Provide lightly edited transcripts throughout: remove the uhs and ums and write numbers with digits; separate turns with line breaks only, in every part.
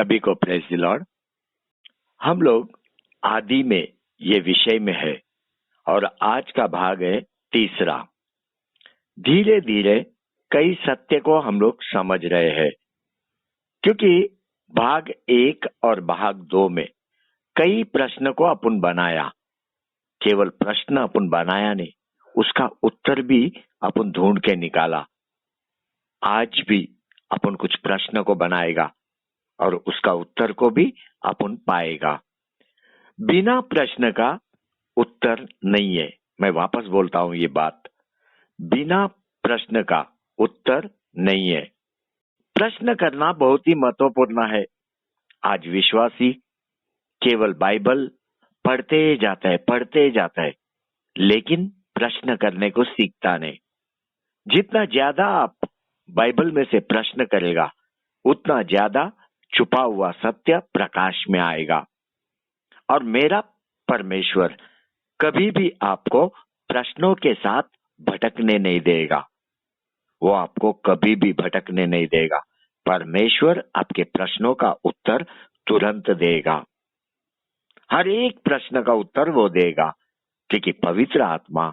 सभी को praise the Lord. हम लोग आदि में ये विषय में है और आज का भाग है तीसरा। धीरे धीरे कई सत्य को हम लोग समझ रहे हैं, क्योंकि भाग 1 और भाग 2 में कई प्रश्न को अपन बनाया। केवल प्रश्न अपन बनाया नहीं, उसका उत्तर भी अपन ढूंढ के निकाला। आज भी अपन कुछ प्रश्न को बनाएगा और उसका उत्तर को भी अपन पाएगा। बिना प्रश्न का उत्तर नहीं है। मैं वापस बोलता हूं ये बात, बिना प्रश्न का उत्तर नहीं है। प्रश्न करना बहुत ही महत्वपूर्ण है। आज विश्वासी केवल बाइबल पढ़ते जाता है, लेकिन प्रश्न करने को सीखता नहीं। जितना ज्यादा आप बाइबल में से प्रश्न करेगा, उतना ज्यादा छुपा हुआ सत्य प्रकाश में आएगा। और मेरा परमेश्वर कभी भी आपको प्रश्नों के साथ भटकने नहीं देगा। वो आपको कभी भी भटकने नहीं देगा। परमेश्वर आपके प्रश्नों का उत्तर तुरंत देगा। हर एक प्रश्न का उत्तर वो देगा, क्योंकि पवित्र आत्मा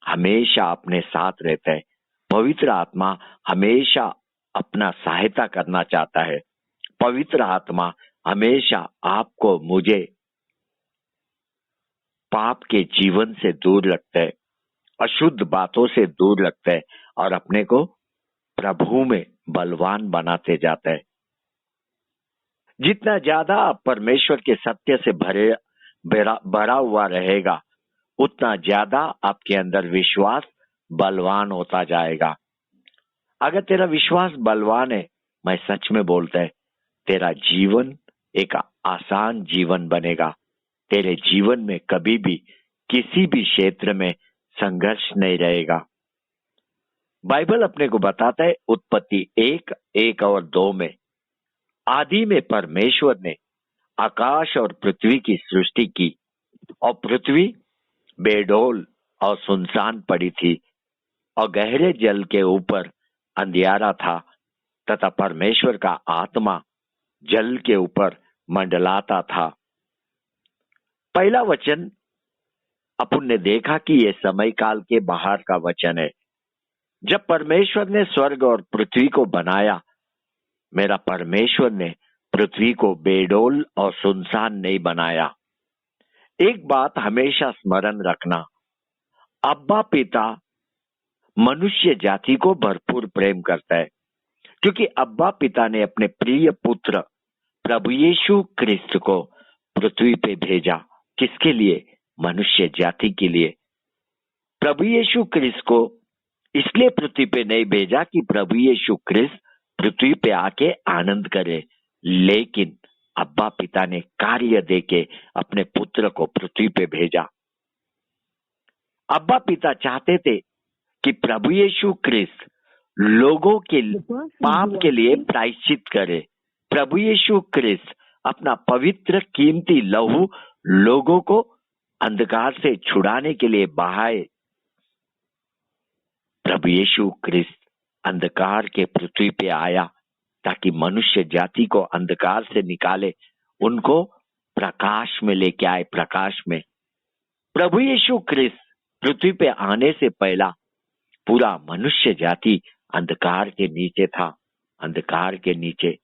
हमेशा अपने साथ रहता है। पवित्र आत्मा हमेशा अपना सहायता करना चाहता है। पवित्र आत्मा हमेशा आपको, मुझे पाप के जीवन से दूर रखता है, अशुद्ध बातों से दूर रखता है और अपने को प्रभु में बलवान बनाते जाता है। जितना ज्यादा आप परमेश्वर के सत्य से भरा हुआ रहेगा, उतना ज्यादा आपके अंदर विश्वास बलवान होता जाएगा। अगर तेरा विश्वास बलवान है, मैं सच में बोलता है, तेरा जीवन एक आसान जीवन बनेगा। तेरे जीवन में कभी भी किसी भी क्षेत्र में संघर्ष नहीं रहेगा। बाइबल अपने को बताता है, उत्पत्ति 1 और 2 में, आदि में परमेश्वर ने आकाश और पृथ्वी की सृष्टि की, और पृथ्वी बेडौल और सुनसान पड़ी थी, और गहरे जल के ऊपर अंधियारा था, तथा परमेश्वर का आत्मा जल के ऊपर मंडलाता था। पहला वचन अपन ने देखा कि यह समय काल के बाहर का वचन है। जब परमेश्वर ने स्वर्ग और पृथ्वी को बनाया, मेरा परमेश्वर ने पृथ्वी को बेडौल और सुनसान नहीं बनाया। एक बात हमेशा स्मरण रखना, अब्बा पिता मनुष्य जाति को भरपूर प्रेम करता है, क्योंकि अब्बा पिता ने अपने प्रिय पुत्र प्रभु यीशु क्रिस्त को पृथ्वी पे भेजा। किसके लिए? मनुष्य जाति के लिए। प्रभु यीशु क्रिस्त को इसलिए पृथ्वी पे नहीं भेजा कि प्रभु यीशु क्रिस्त पृथ्वी पे आके आनंद करे, लेकिन अब्बा पिता ने कार्य देके अपने पुत्र को पृथ्वी पे भेजा। अब्बा पिता चाहते थे कि प्रभु यीशु क्रिस्त लोगों के पाप के लिए प्रायश्चित करे। प्रभु यीशु क्रिस्त अपना पवित्र कीमती लहू लोगों को अंधकार से छुड़ाने के लिए बहाए। प्रभु यीशु क्रिस्त अंधकार के पृथ्वी पे आया ताकि मनुष्य जाति को अंधकार से निकाले, उनको प्रकाश में लेके आए। प्रकाश में प्रभु यीशु क्रिस्त पृथ्वी पे आने से पहला पूरा मनुष्य जाति अंधकार के नीचे था, अंधकार के नीचे।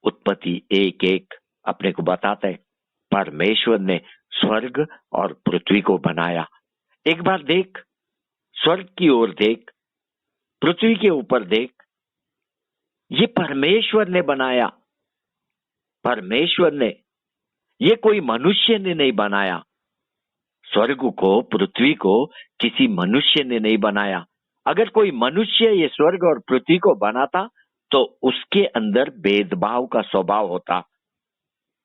उत्पत्ति 1 अपने को बताता है, परमेश्वर ने स्वर्ग और पृथ्वी को बनाया। एक बार देख, स्वर्ग की ओर देख, पृथ्वी के ऊपर देख, ये परमेश्वर ने बनाया। परमेश्वर ने, ये कोई मनुष्य ने नहीं बनाया। स्वर्ग को, पृथ्वी को किसी मनुष्य ने नहीं बनाया। अगर कोई मनुष्य ये स्वर्ग और पृथ्वी को बनाता तो उसके अंदर भेदभाव का स्वभाव होता,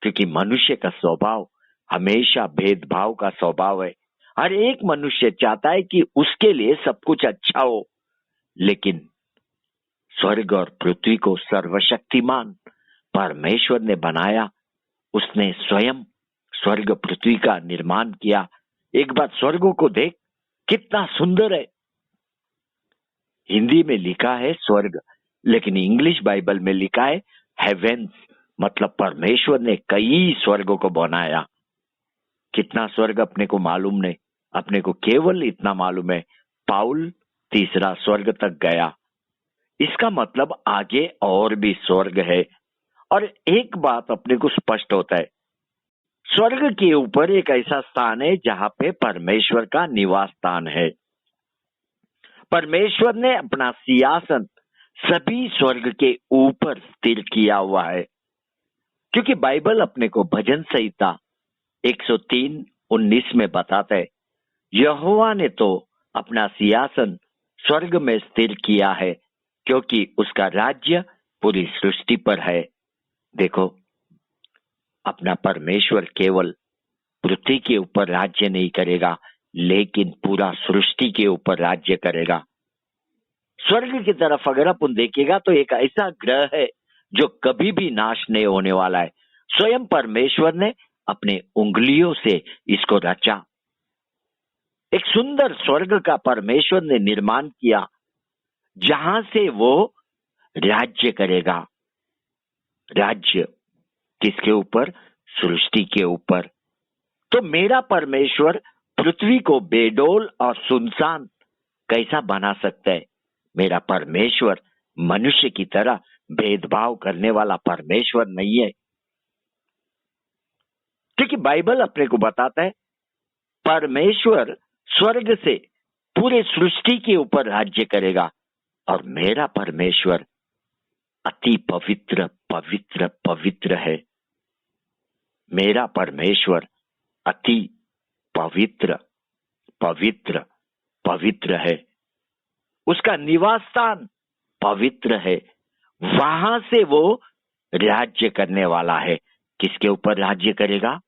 क्योंकि मनुष्य का स्वभाव हमेशा भेदभाव का स्वभाव है। हर एक मनुष्य चाहता है कि उसके लिए सब कुछ अच्छा हो, लेकिन स्वर्ग और पृथ्वी को सर्वशक्तिमान परमेश्वर ने बनाया। उसने स्वयं स्वर्ग पृथ्वी का निर्माण किया। एक बार स्वर्ग को देख, कितना सुंदर है। हिंदी में लिखा है स्वर्ग, लेकिन इंग्लिश बाइबल में लिखा है हेवेंस मतलब परमेश्वर ने कई स्वर्गों को बनाया। कितना स्वर्ग अपने को मालूम नहीं, अपने को केवल इतना मालूम है पाउल तीसरा स्वर्ग तक गया। इसका मतलब आगे और भी स्वर्ग है। और एक बात अपने को स्पष्ट होता है, स्वर्ग के ऊपर एक ऐसा स्थान है जहां पे परमेश्वर का निवास स्थान है। परमेश्वर ने अपना सिंहासन सभी स्वर्ग के ऊपर स्थिर किया हुआ है, क्योंकि बाइबल अपने को भजन संहिता 103:19 में बताता है, यहोवा ने तो अपना सिंहासन स्वर्ग में स्थिर किया है, क्योंकि उसका राज्य पूरी सृष्टि पर है। देखो, अपना परमेश्वर केवल पृथ्वी के ऊपर राज्य नहीं करेगा, लेकिन पूरा सृष्टि के ऊपर राज्य करेगा। स्वर्ग की तरफ अगर अपन देखेगा तो एक ऐसा ग्रह है जो कभी भी नाश नहीं होने वाला है। स्वयं परमेश्वर ने अपने उंगलियों से इसको रचा। एक सुंदर स्वर्ग का परमेश्वर ने निर्माण किया, जहां से वो राज्य करेगा। राज्य किसके ऊपर? सृष्टि के ऊपर। तो मेरा परमेश्वर पृथ्वी को बेडोल और सुनसान कैसा बना सकता है? मेरा परमेश्वर मनुष्य की तरह भेदभाव करने वाला परमेश्वर नहीं है, क्योंकि बाइबल अपने को बताता है परमेश्वर स्वर्ग से पूरे सृष्टि के ऊपर राज्य करेगा। और मेरा परमेश्वर अति पवित्र पवित्र पवित्र है। मेरा परमेश्वर अति पवित्र पवित्र पवित्र है। उसका निवास स्थान पवित्र है। वहां से वो राज्य करने वाला है। किसके ऊपर राज्य करेगा?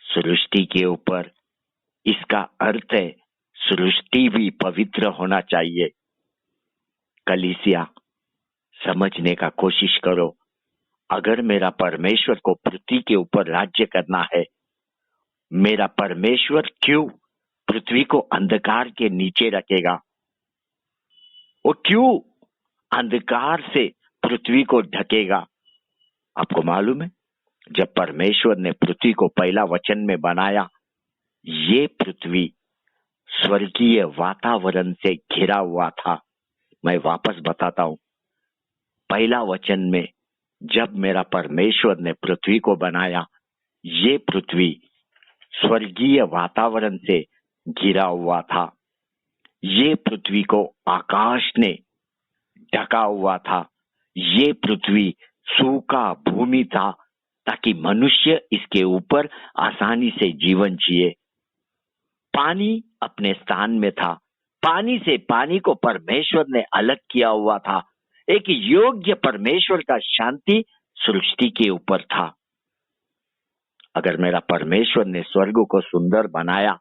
सृष्टि के ऊपर। इसका अर्थ है सृष्टि भी पवित्र होना चाहिए। कलीसिया, समझने का कोशिश करो, अगर मेरा परमेश्वर को पृथ्वी के ऊपर राज्य करना है, मेरा परमेश्वर क्यों पृथ्वी को अंधकार के नीचे रखेगा? वो क्यों अंधकार से पृथ्वी को ढकेगा? आपको मालूम है, जब परमेश्वर ने पृथ्वी को पहला वचन में बनाया, ये पृथ्वी स्वर्गीय वातावरण से घिरा हुआ था। मैं वापस बताता हूं, पहला वचन में जब मेरा परमेश्वर ने पृथ्वी को बनाया, ये पृथ्वी स्वर्गीय वातावरण से घिरा हुआ था। ये पृथ्वी को आकाश ने ढका हुआ था। ये पृथ्वी सूखा भूमि था, ताकि मनुष्य इसके ऊपर आसानी से जीवन जिए। पानी अपने स्थान में था। पानी से पानी को परमेश्वर ने अलग किया हुआ था। एक योग्य परमेश्वर का शांति सृष्टि के ऊपर था। अगर मेरा परमेश्वर ने स्वर्ग को सुंदर बनाया,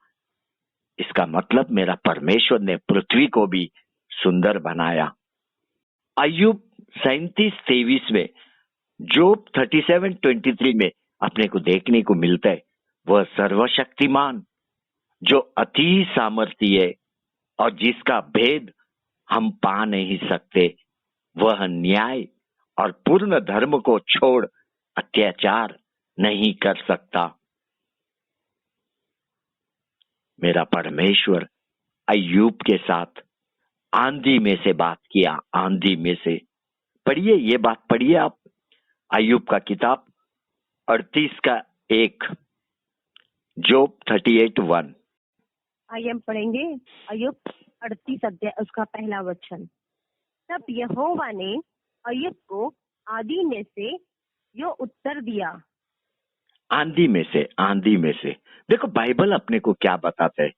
इसका मतलब मेरा परमेश्वर ने पृथ्वी को भी सुंदर बनाया। अय्यूब 37:23 में, जोब 37:23 में अपने को देखने को मिलता है, वह सर्वशक्तिमान जो अति सामर्थी है और जिसका भेद हम पा नहीं सकते, वह न्याय और पूर्ण धर्म को छोड़ अत्याचार नहीं कर सकता। मेरा परमेश्वर अय्यूब के साथ आंधी में से बात किया। आंधी में से पढ़िए, ये बात पढ़िए आप, अय्यूब का किताब 38:1, जोब 38:1।
आइए हम पढ़ेंगे अय्यूब 38 अध्याय उसका पहला वचन। तब यहोवा ने अय्यूब को आंधी में से यो उत्तर दिया।
आंधी में से, आंधी में से। देखो बाइबल अपने को क्या बताता है,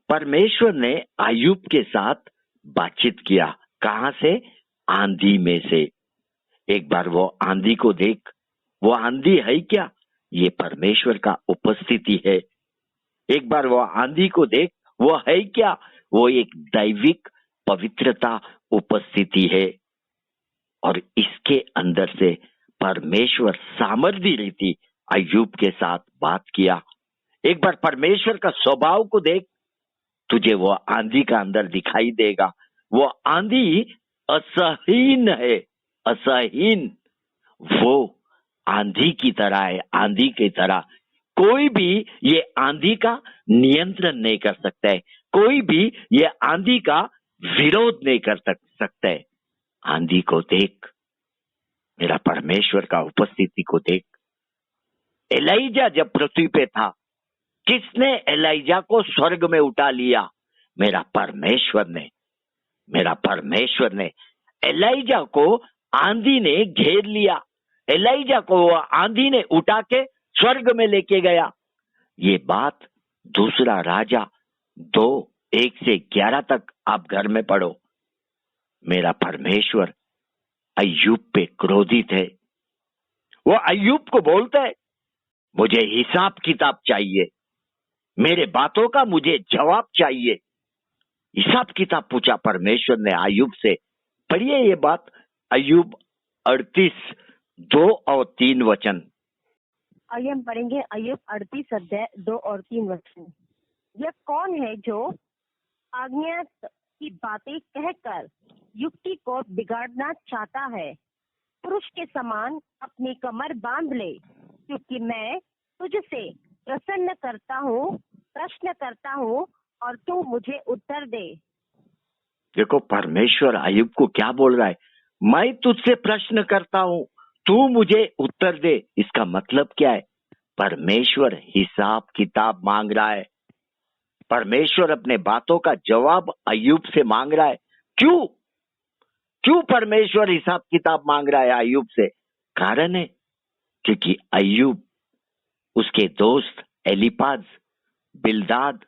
परमेश्वर ने अय्यूब के साथ बातचीत किया। कहां से? आंधी में से। एक बार वो आंधी को देख, वो आंधी है क्या? ये परमेश्वर का उपस्थिति है। एक बार वो आंधी को देख, वो है क्या? वो एक दैविक पवित्रता उपस्थिति है। और इसके अंदर से परमेश्वर सामर्थी रीति अय्यूब के साथ बात किया। एक बार परमेश्वर का स्वभाव को देख, तुझे वो आंधी का अंदर दिखाई देगा। वो आंधी असहीन है, असहीन। वो आंधी की तरह है, आंधी की तरह। कोई भी ये आंधी का नियंत्रण नहीं कर सकता है, कोई भी ये आंधी का विरोध नहीं कर सकता है। आंधी को देख, मेरा परमेश्वर का उपस्थिति को देख। एलाइजा जब पृथ्वी पे था, किसने एलाइजा को स्वर्ग में उठा लिया? मेरा परमेश्वर ने। मेरा परमेश्वर ने। एलाइजा को आंधी ने घेर लिया, एलाइजा को आंधी ने उठा के स्वर्ग में लेके गया। ये बात दूसरा राजा 2:1-11 तक आप घर में पढ़ो। मेरा परमेश्वर अय्यूब पे क्रोधित है। वो अय्यूब को बोलता है, मुझे हिसाब किताब चाहिए, मेरे बातों का मुझे जवाब चाहिए। हिसाब किताब पूछा परमेश्वर ने अय्यूब से। पढ़िए ये बात, अय्यूब 38:2-3
आइए हम पढ़ेंगे अय्यूब 38:2-3। यह कौन है जो आज्ञा की बातें कहकर युक्ति को बिगाड़ना चाहता है? पुरुष के समान अपनी कमर बांध ले, क्योंकि मैं तुझसे प्रश्न करता हूँ और तू मुझे उत्तर दे।
देखो परमेश्वर अय्यूब को क्या बोल रहा है, मैं तुझसे प्रश्न करता हूं, तू मुझे उत्तर दे। इसका मतलब क्या है? परमेश्वर हिसाब किताब मांग रहा है। परमेश्वर अपने बातों का जवाब अय्यूब से मांग रहा है। क्यों? क्यों परमेश्वर हिसाब किताब मांग रहा है अय्यूब से? कारण है क्योंकि अय्यूब, उसके दोस्त एलीपाज, बिल्दाद,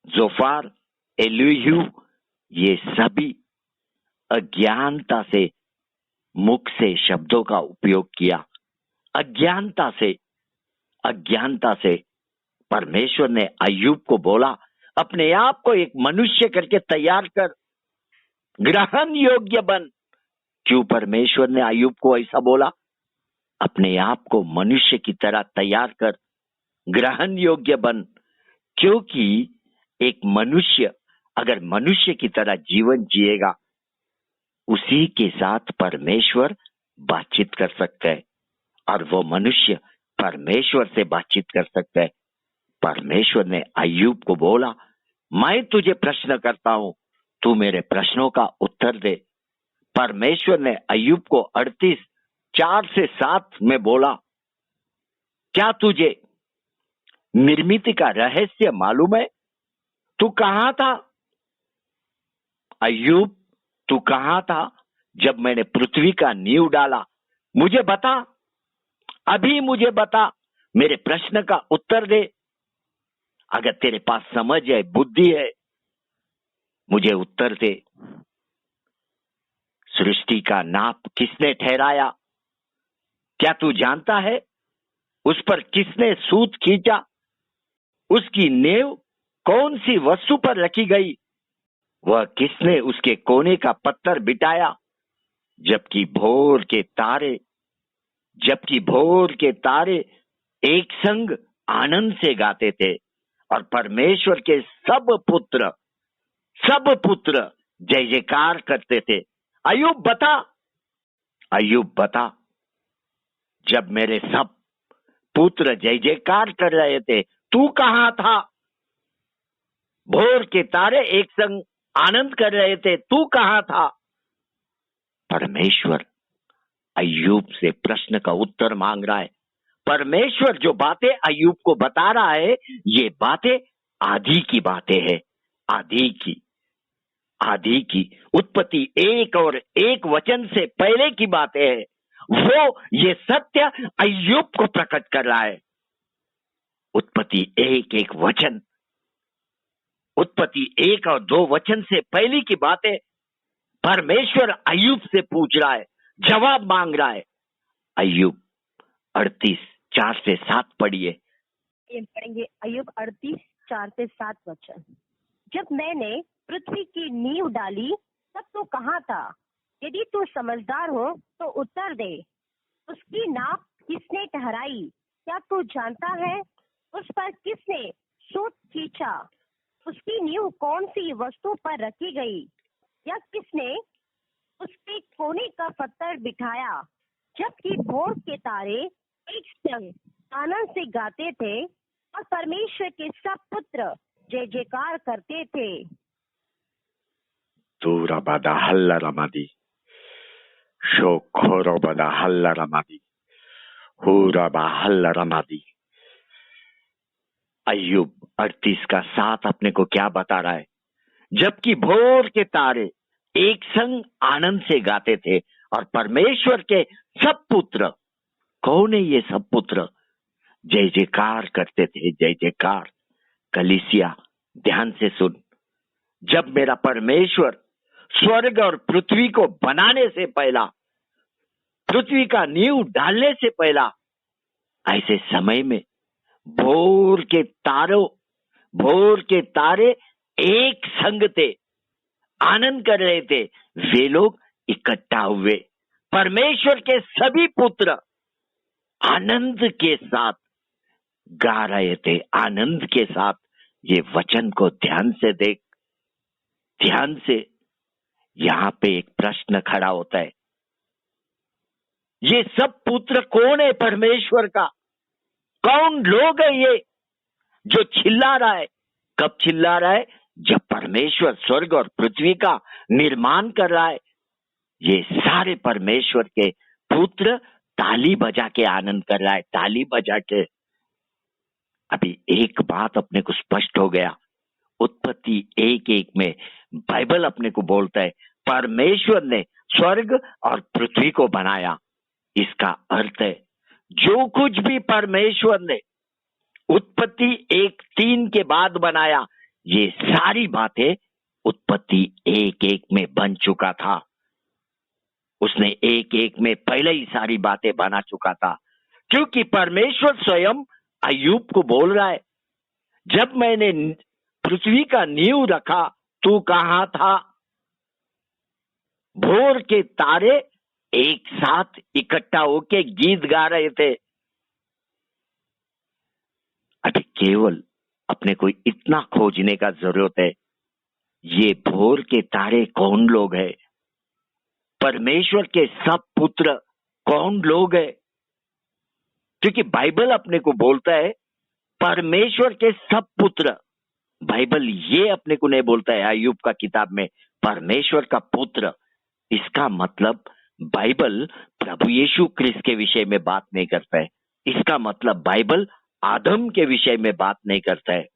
जोफार, एलीहू, ये सभी अज्ञानता से मुख से शब्दों का उपयोग किया। अज्ञानता से परमेश्वर ने अय्यूब को बोला, अपने आप को एक मनुष्य करके तैयार कर, ग्रहण योग्य बन। क्यों परमेश्वर ने अय्यूब को ऐसा बोला? अपने आप को मनुष्य की तरह तैयार कर, ग्रहण योग्य बन। क्योंकि एक मनुष्य अगर मनुष्य की तरह जीवन जिएगा, उसी के साथ परमेश्वर बातचीत कर सकता है और वो मनुष्य परमेश्वर से बातचीत कर सकता है। परमेश्वर ने अय्यूब को बोला, मैं तुझे प्रश्न करता हूं, तू मेरे प्रश्नों का उत्तर दे। परमेश्वर ने अय्यूब को 38:4-7 में बोला, क्या तुझे निर्मिति का रहस्य मालूम है? तू कहां था अय्यूब? तू कहां था जब मैंने पृथ्वी का नींव डाला? मुझे बता, अभी मुझे बता, मेरे प्रश्न का उत्तर दे। अगर तेरे पास समझ है, बुद्धि है, मुझे उत्तर दे। सृष्टि का नाप किसने ठहराया? क्या तू जानता है? उस पर किसने सूत खींचा? उसकी नींव कौन सी वस्तु पर रखी गई? वह किसने उसके कोने का पत्थर बिठाया? जबकि भोर के तारे एक संग आनंद से गाते थे और परमेश्वर के सब पुत्र जय जयकार करते थे। अय्यूब बता, जब मेरे सब पुत्र जय जयकार कर रहे थे, तू कहां था? भोर के तारे एक संग आनंद कर रहे थे, तू कहां था? परमेश्वर अय्यूब से प्रश्न का उत्तर मांग रहा है। परमेश्वर जो बातें अय्यूब को बता रहा है, ये बातें आदि की बातें हैं। आदि की उत्पत्ति 1 से पहले की बातें हैं। वो ये सत्य अय्यूब को प्रकट कर रहा है। उत्पत्ति 1 से पहले की बातें परमेश्वर अय्यूब से पूछ रहा है, जवाब मांग रहा है। अय्यूब 38:4-7 पढ़िए।
पढ़ेंगे अय्यूब 38:4-7। जब मैंने पृथ्वी की नींव डाली, तब तू कहाँ था? यदि तू समझदार हो तो उत्तर दे। उसकी नाप किसने ठहराई? क्या तू जानता है? उस पर किसने सूत खींचा? उसकी नींव कौन सी वस्तु पर रखी गई? या किसने उसके कोने का पत्थर बिठाया? जबकि भोर के तारे एक संग आनंद से गाते थे और परमेश्वर के सब पुत्र जय जयकार करते थे।
Durabada halla ramadi, shokorobada halla ramadi, huraba halla ramadi। अय्यूब 38 का 7 अपने को क्या बता रहा है? जबकि भोर के तारे एक संग आनंद से गाते थे और परमेश्वर के सब पुत्र, कौन है ये सब पुत्र? जय जयकार करते थे, जय जयकार। कलीसिया ध्यान से सुन, जब मेरा परमेश्वर स्वर्ग और पृथ्वी को बनाने से पहला, पृथ्वी का नींव डालने से पहला, ऐसे समय में भोर के तारे एक संग थे, आनंद कर रहे थे। वे लोग इकट्ठा हुए, परमेश्वर के सभी पुत्र आनंद के साथ गा रहे थे, आनंद के साथ। ये वचन को ध्यान से देख, ध्यान से। यहां पे एक प्रश्न खड़ा होता है, ये सब पुत्र कौन है परमेश्वर का? कौन लोग है ये जो चिल्ला रहा है? कब चिल्ला रहा है? जब परमेश्वर स्वर्ग और पृथ्वी का निर्माण कर रहा है। ये सारे परमेश्वर के पुत्र ताली बजा के आनंद कर रहा है, ताली बजा के। अभी एक बात अपने को स्पष्ट हो गया, उत्पत्ति 1:1 में बाइबल अपने को बोलता है परमेश्वर ने स्वर्ग और पृथ्वी को बनाया। इसका अर्थ है जो कुछ भी परमेश्वर ने उत्पत्ति 1:3 के बाद बनाया, ये सारी बातें उत्पत्ति 1:1 में बन चुका था। उसने 1:1 में पहले ही सारी बातें बना चुका था, क्योंकि परमेश्वर स्वयं अय्यूब को बोल रहा है, जब मैंने पृथ्वी का नींव रखा तू कहां था? भोर के तारे एक साथ इकट्ठा होके गीत गा रहे थे। अभी केवल अपने को इतना खोजने का जरूरत है, ये भोर के तारे कौन लोग हैं? परमेश्वर के सब पुत्र कौन लोग हैं? क्योंकि बाइबल अपने को बोलता है परमेश्वर के सब पुत्र। बाइबल ये अपने को नहीं बोलता है अय्यूब का किताब में परमेश्वर का पुत्र। इसका मतलब बाइबल प्रभु यीशु क्रिस्त के विषय में बात नहीं करता है। इसका मतलब बाइबल आदम के विषय में बात नहीं करता है।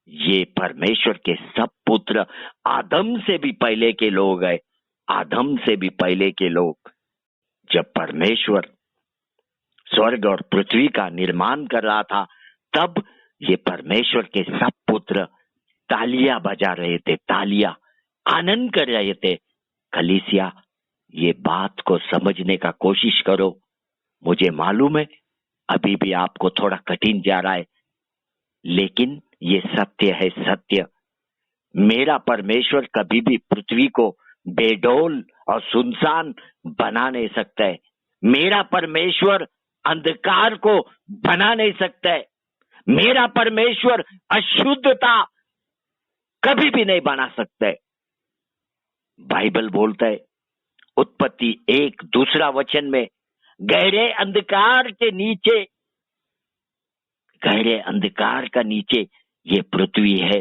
ये परमेश्वर के सब पुत्र आदम से भी पहले के लोग हैं, आदम से भी पहले के लोग। जब परमेश्वर स्वर्ग और पृथ्वी का निर्माण कर रहा था, तब ये परमेश्वर के सब पुत्र तालियां बजा रहे थे, तालियां आनंद कर रहे थे। कलीसिया ये बात को समझने का कोशिश करो। मुझे मालूम है अभी भी आपको थोड़ा कठिन जा रहा है, लेकिन ये सत्य है, सत्य। मेरा परमेश्वर कभी भी पृथ्वी को बेडौल और सुनसान बना नहीं सकता है। मेरा परमेश्वर अंधकार को बना नहीं सकता है। मेरा परमेश्वर अशुद्धता कभी भी नहीं बना सकता है। बाइबल बोलता है उत्पत्ति 1:2 में, गहरे अंधकार के नीचे, गहरे अंधकार का नीचे ये पृथ्वी है।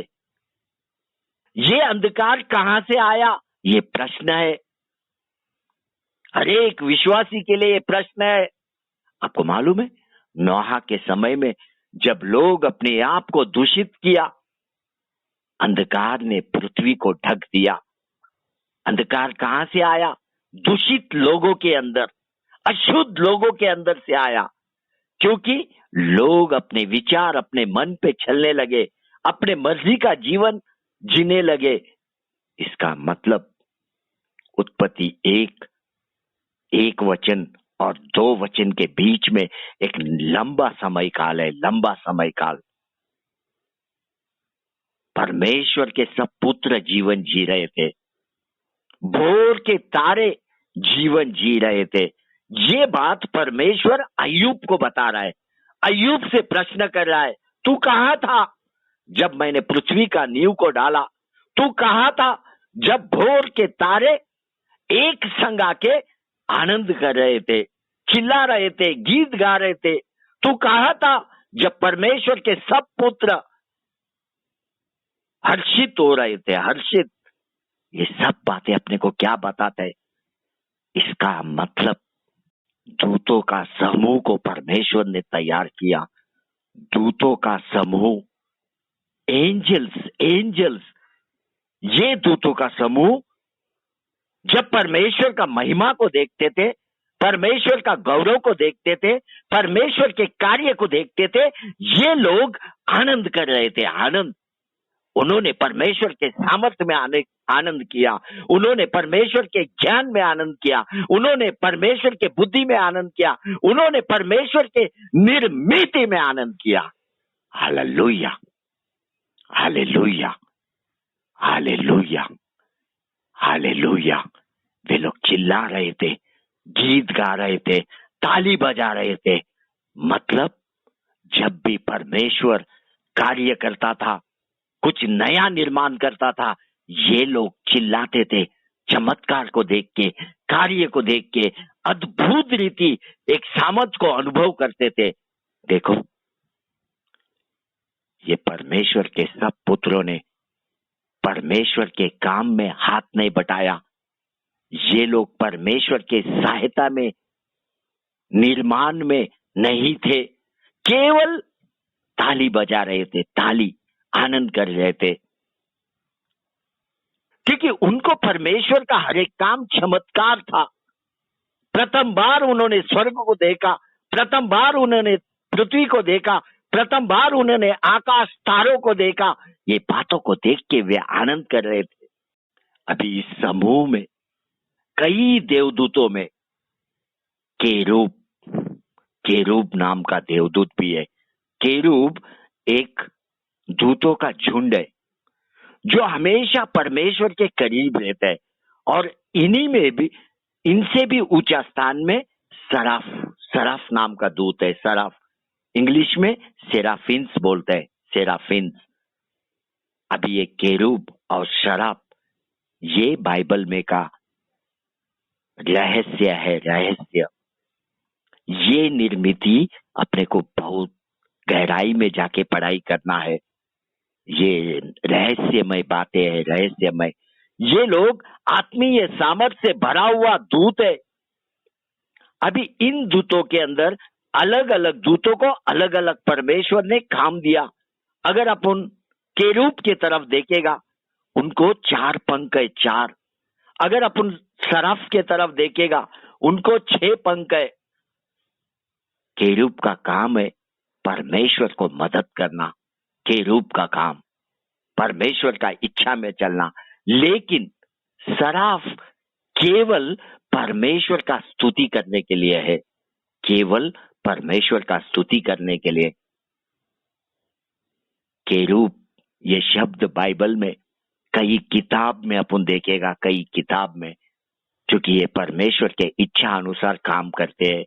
ये अंधकार कहां से आया? ये प्रश्न है, हर एक विश्वासी के लिए ये प्रश्न है। आपको मालूम है नोहा के समय में जब लोग अपने आप को दूषित किया, अंधकार ने पृथ्वी को ढक दिया। अंधकार कहां से आया? दूषित लोगों के अंदर, अशुद्ध लोगों के अंदर से आया, क्योंकि लोग अपने विचार अपने मन पे चलने लगे, अपने मर्जी का जीवन जीने लगे। इसका मतलब उत्पत्ति 1 वचन और 2 वचन के बीच में एक लंबा समय काल है, लंबा समय काल। परमेश्वर के सब पुत्र जीवन जी रहे थे, भोर के तारे जीवन जी रहे थे। ये बात परमेश्वर अय्यूब को बता रहा है। अय्यूब से प्रश्न कर रहा है, तू कहां था जब मैंने पृथ्वी का नींव को डाला? तू कहां था जब भोर के तारे एक संग आके आनंद कर रहे थे? चिल्ला रहे थे, गीत गा रहे थे। तू कहाँ था जब परमेश्वर के सब पुत्र हर्षित हो रहे थे, हर्षित। ये सब बातें अपने को क्या बताते हैं? इसका मतलब दूतों का समूह को परमेश्वर ने तैयार किया। दूतों का समूह, एंजल्स, ये दूतों का समूह जब परमेश्वर का महिमा को देखते थे, परमेश्वर का गौरव को देखते थे, परमेश्वर के कार्य को देखते थे, ये लोग आनंद कर रहे थे, आनंद। उन्होंने परमेश्वर के सामर्थ्य में आनंद किया, उन्होंने परमेश्वर के ज्ञान में आनंद किया, उन्होंने परमेश्वर के बुद्धि में आनंद किया, उन्होंने परमेश्वर के निर्मिति में आनंद किया। Hallelujah, hallelujah, hallelujah, hallelujah. वे लोग चिल्ला रहे थे, गीत गा रहे थे, ताली बजा रहे थे। मतलब जब भी परमेश्वर कार्य करता था, कुछ नया निर्माण करता था, ये लोग चिल्लाते थे, चमत्कार को देख के, कार्य को देख के, अद्भुत रीति एक सामर्थ को अनुभव करते थे। देखो, ये परमेश्वर के सब पुत्रों ने परमेश्वर के काम में हाथ नहीं बटाया। ये लोग परमेश्वर के सहायता में, निर्माण में नहीं थे, केवल ताली बजा रहे थे, ताली, आनंद कर रहे थे, क्योंकि उनको परमेश्वर का हर एक काम चमत्कार था। प्रथम बार उन्होंने स्वर्ग को देखा, प्रथम बार उन्होंने पृथ्वी को देखा, प्रथम बार उन्होंने आकाश तारों को देखा। ये बातों को देख के वे आनंद कर रहे थे। अभी इस समूह में कई देवदूतों में केरूब नाम का देवदूत भी है। केरूब एक दूतों का झुंड है जो हमेशा परमेश्वर के करीब रहता है, और इन्हीं में भी, इनसे भी ऊंचा स्थान में सराफ नाम का दूत है। सराफ, इंग्लिश में सेराफिन्स बोलते हैं, सेराफिन्स। अभी ये केरूब और सराफ, ये बाइबल में का रहस्य है, रहस्य। ये निर्मिति अपने को बहुत गहराई में जाके पढ़ाई करना है। ये रहस्यमय बातें हैं, रहस्यमय। ये लोग आत्मीय सामर्थ्य से भरा हुआ दूत है। अभी इन दूतों के अंदर अलग अलग दूतों को अलग अलग परमेश्वर ने काम दिया। अगर अपन केरूब की तरफ देखेगा, उनको 4 पंख है, 4। अगर अपन सराफ के तरफ देखेगा, उनको 6 पंख है। केरूब का काम है परमेश्वर को मदद करना, केरूब का काम परमेश्वर का इच्छा में चलना। लेकिन सराफ केवल परमेश्वर का स्तुति करने के लिए है, केवल परमेश्वर का स्तुति करने के लिए। केरूब, ये शब्द बाइबल में कई किताब में अपन देखेगा, कई किताब में, क्योंकि ये परमेश्वर के इच्छा अनुसार काम करते हैं।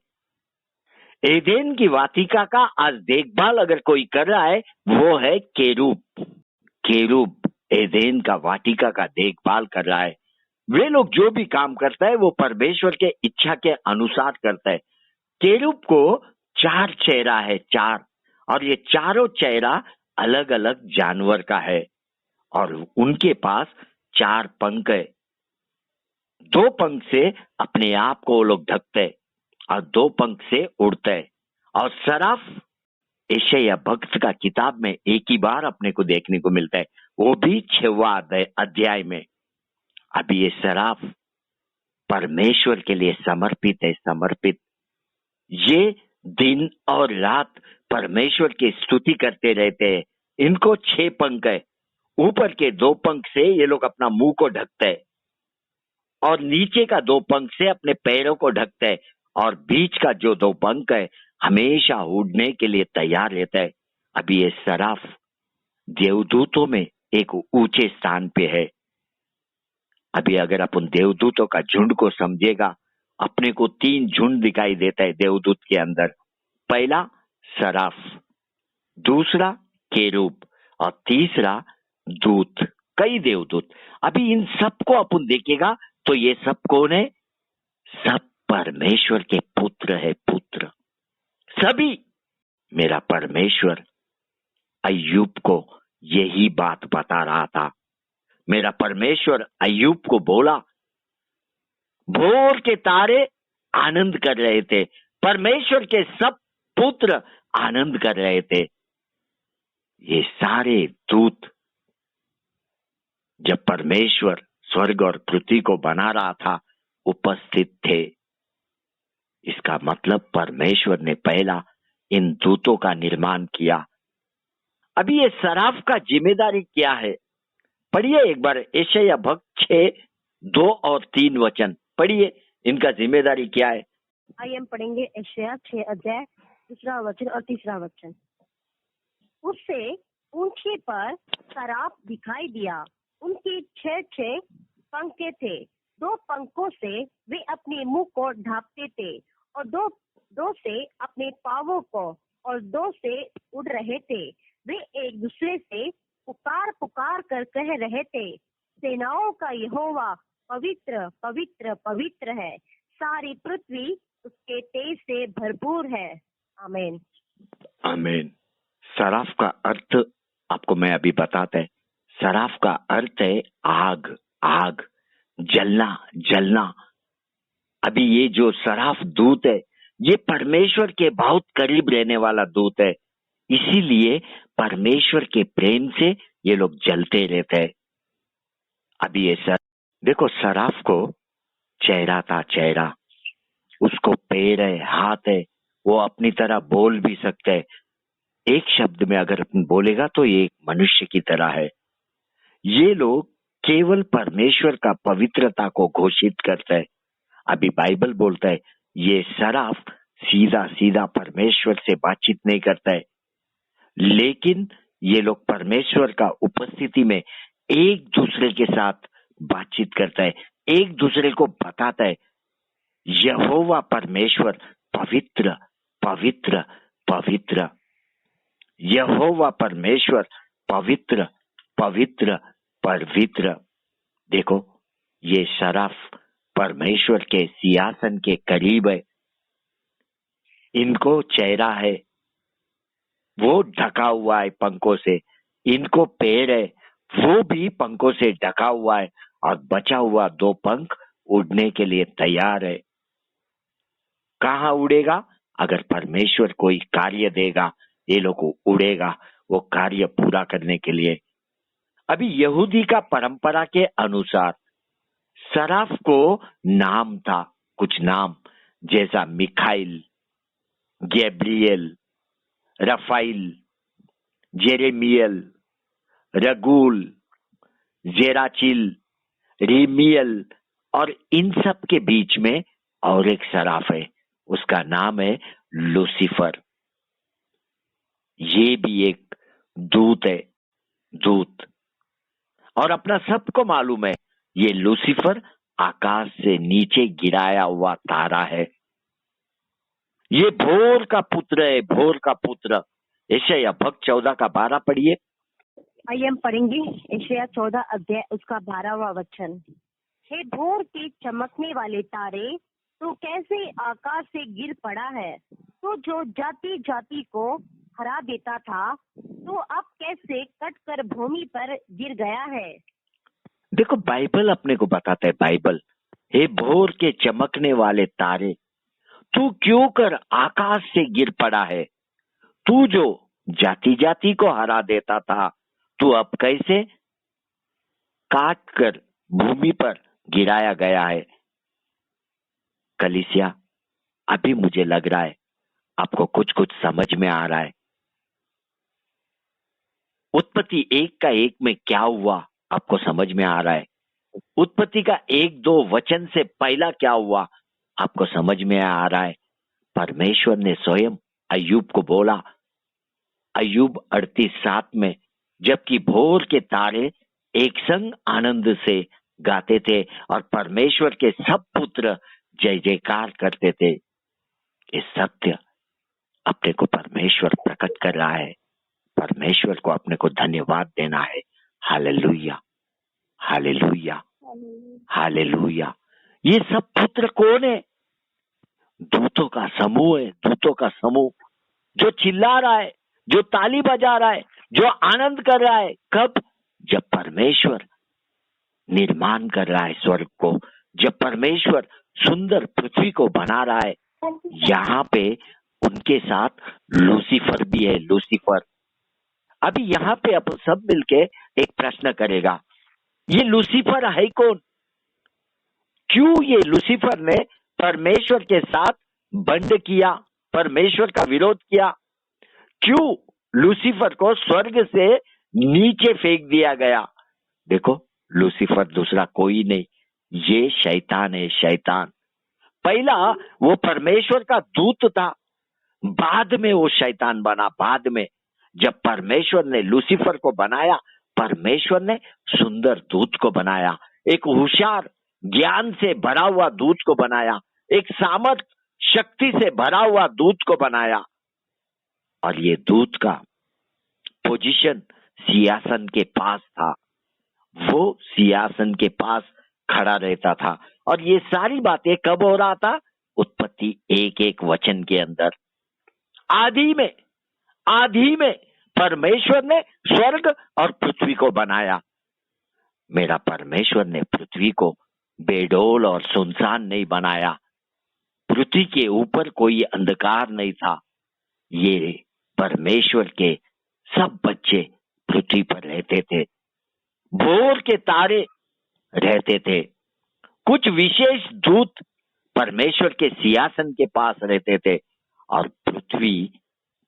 एदेन की वाटिका का आज देखभाल अगर कोई कर रहा है, वो है केरूब। केरूब एदेन का वाटिका का देखभाल कर रहा है। वे लोग जो भी काम करता है वो परमेश्वर के इच्छा के अनुसार करता है। केरूब को 4 चेहरा है, 4, और ये चारों चेहरा अलग अलग जानवर का है, और उनके पास 4 पंख है। 2 पंख से अपने आप को वो लोग ढकते हैं और 2 पंख से उड़ते हैं। और सराफ यशायाह भक्त का किताब में एक ही बार अपने को देखने को मिलता है, वो भी 6वां अध्याय में। अभी ये सराफ परमेश्वर के लिए समर्पित है, समर्पित। ये दिन और रात परमेश्वर की स्तुति करते रहते हैं। इनको 6 पंख है। ऊपर के 2 पंख से ये लोग अपना मुंह को ढकते हैं, और नीचे का 2 पंख से अपने पैरों को ढकते हैं, और बीच का जो 2 पंख है हमेशा उड़ने के लिए तैयार रहता है। अभी ये सराफ देवदूतों में एक ऊंचे स्थान पे है। अभी अगर अपन देवदूतों का झुंड को समझेगा, अपने को 3 झुंड दिखाई देता है देवदूत के अंदर। पहला सराफ, दूसरा केरूब, और तीसरा दूत, कई देवदूत। अभी इन सबको अपन देखेगा तो ये सब कौन है? सब परमेश्वर के पुत्र है, पुत्र सभी। मेरा परमेश्वर अय्यूब को यही बात बता रहा था। मेरा परमेश्वर अय्यूब को बोला, भोर के तारे आनंद कर रहे थे, परमेश्वर के सब पुत्र आनंद कर रहे थे। ये सारे दूत जब परमेश्वर स्वर्ग और पृथ्वी को बना रहा था उपस्थित थे। इसका मतलब परमेश्वर ने पहला इन दूतों का निर्माण किया। अभी ये सराफ का जिम्मेदारी क्या है? पढ़िए एक बार यशायाह भक्त 6:2 और 3 वचन पढ़िए, इनका जिम्मेदारी क्या है?
आइए हम पढ़ेंगे यशायाह 6 अध्याय 2 वचन और 3 वचन। उससे ऊंचे पर सराफ दिखाई दिया, उनके 6 पंखे थे, 2 पंखों से वे अपने मुंह को ढांपते थे और दो से अपने पांवों को, और 2 से उड़ रहे थे। वे एक दूसरे से पुकार पुकार कर कह रहे थे, सेनाओं का यहोवा पवित्र पवित्र पवित्र है, सारी पृथ्वी उसके तेज से भरपूर है। आमीन।
आमीन। सराफ का अर्थ आपको मैं अभी बताता है। सराफ का अर्थ है आग, आग, जलना, जलना। अभी ये जो सराफ दूत है ये परमेश्वर के बहुत करीब रहने वाला दूत है, इसीलिए परमेश्वर के प्रेम से ये लोग जलते रहते हैं। अभी ये देखो, सराफ को चेहरा था, चेहरा, उसको पैर है, हाथ है, वो अपनी तरह बोल भी सकते है। एक शब्द में अगर बोलेगा तो ये एक मनुष्य की तरह है। ये लोग केवल परमेश्वर का पवित्रता को घोषित करते हैं। अभी बाइबल बोलता है ये सराफ सीधा सीधा परमेश्वर से बातचीत नहीं करता है, लेकिन ये लोग परमेश्वर का उपस्थिति में एक दूसरे के साथ बातचीत करता है, एक दूसरे को बताता है यहोवा परमेश्वर पवित्र पवित्र पवित्र, यहोवा परमेश्वर पवित्र पवित्र पवित्र। देखो, ये सराफ परमेश्वर के सिंहासन के करीब है, इनको चेहरा है, वो ढका हुआ है पंखों से, इनको पैर है, वो भी पंखों से ढका हुआ है, और बचा हुआ 2 पंख उड़ने के लिए तैयार है। कहाँ उड़ेगा? अगर परमेश्वर कोई कार्य देगा ये लोग उड़ेगा, वो कार्य पूरा करने के लिए। अभी यहूदी का परंपरा के अनुसार सराफ को नाम था, कुछ नाम, जैसा मिखाइल, गैब्रियल, रफाइल, जेरेमियल, रगुल, जेराचिल, रीमियल, और इन सब के बीच में और एक सराफ है, उसका नाम है लूसीफर। ये भी एक दूत है, दूत। और अपना सबको मालूम है ये लूसीफर आकाश से नीचे गिराया हुआ तारा है। ये भोर का पुत्र है, भोर का पुत्र। यशायाह भक्त 14:12 पढ़िए।
आइए हम पढ़ेंगे यशायाह 14 अध्याय उसका 12वां वचन। हे भोर के चमकने वाले तारे, तू कैसे आकाश से गिर पड़ा है, तो जो जाति जाति को हरा देता था, तो अब कैसे कट कर भूमि पर गिर गया है।
देखो, बाइबल अपने को बताता है, बाइबल, हे भोर के चमकने वाले तारे, तू क्यों कर आकाश से गिर पड़ा है, तू जो जाति जाति को हरा देता था, तू अब कैसे काट कर भूमि पर गिराया गया है। कलीसिया, अभी मुझे लग रहा है आपको कुछ कुछ समझ में आ रहा है। उत्पत्ति 1:1 में क्या हुआ आपको समझ में आ रहा है। उत्पत्ति का 1-2 वचन से पहला क्या हुआ आपको समझ में आ रहा है। परमेश्वर ने स्वयं अय्यूब को बोला, अय्यूब 38:7 में, जबकि भोर के तारे एक संग आनंद से गाते थे और परमेश्वर के सब पुत्र जय जयकार करते थे। इस सत्य अपने को परमेश्वर प्रकट कर रहा है। परमेश्वर को अपने को धन्यवाद देना है। Hallelujah, hallelujah, hallelujah. ये सब पुत्र कौन है? दूतों का समूह है, दूतों का समूह जो चिल्ला रहा है, जो ताली बजा रहा है, जो आनंद कर रहा है। कब? जब परमेश्वर निर्माण कर रहा है स्वर्ग को, जब परमेश्वर सुंदर पृथ्वी को बना रहा है। यहाँ पे उनके साथ लूसीफर भी है, लूसीफर। अभी यहाँ पे अब सब मिलके एक प्रश्न करेगा, ये लूसीफर है कौन? क्यों ये लूसीफर ने परमेश्वर के साथ बंड किया, परमेश्वर का विरोध किया? क्यों लूसीफर को स्वर्ग से नीचे फेंक दिया गया? देखो, लूसीफर दूसरा कोई नहीं, ये शैतान है, शैतान। पहला वो परमेश्वर का दूत था, बाद में वो शैतान बना। बाद में जब परमेश्वर ने लूसीफर को बनाया, परमेश्वर ने सुंदर दूत को बनाया, एक होशियार ज्ञान से भरा हुआ दूत को बनाया, एक सामर्थ शक्ति से भरा हुआ दूत को बनाया। और ये दूत का पोजीशन सिंहासन के पास था, वो सिंहासन के पास खड़ा रहता था। और ये सारी बातें कब हो रहा था? उत्पत्ति 1:1 वचन के अंदर। आदि में परमेश्वर ने स्वर्ग और पृथ्वी को बनाया। मेरा परमेश्वर ने पृथ्वी को बेडोल और सुनसान नहीं बनाया। पृथ्वी के ऊपर कोई अंधकार नहीं था। ये परमेश्वर के सब बच्चे पृथ्वी पर रहते थे, भोर के तारे रहते थे, कुछ विशेष दूत परमेश्वर के सिंहासन के पास रहते थे। और पृथ्वी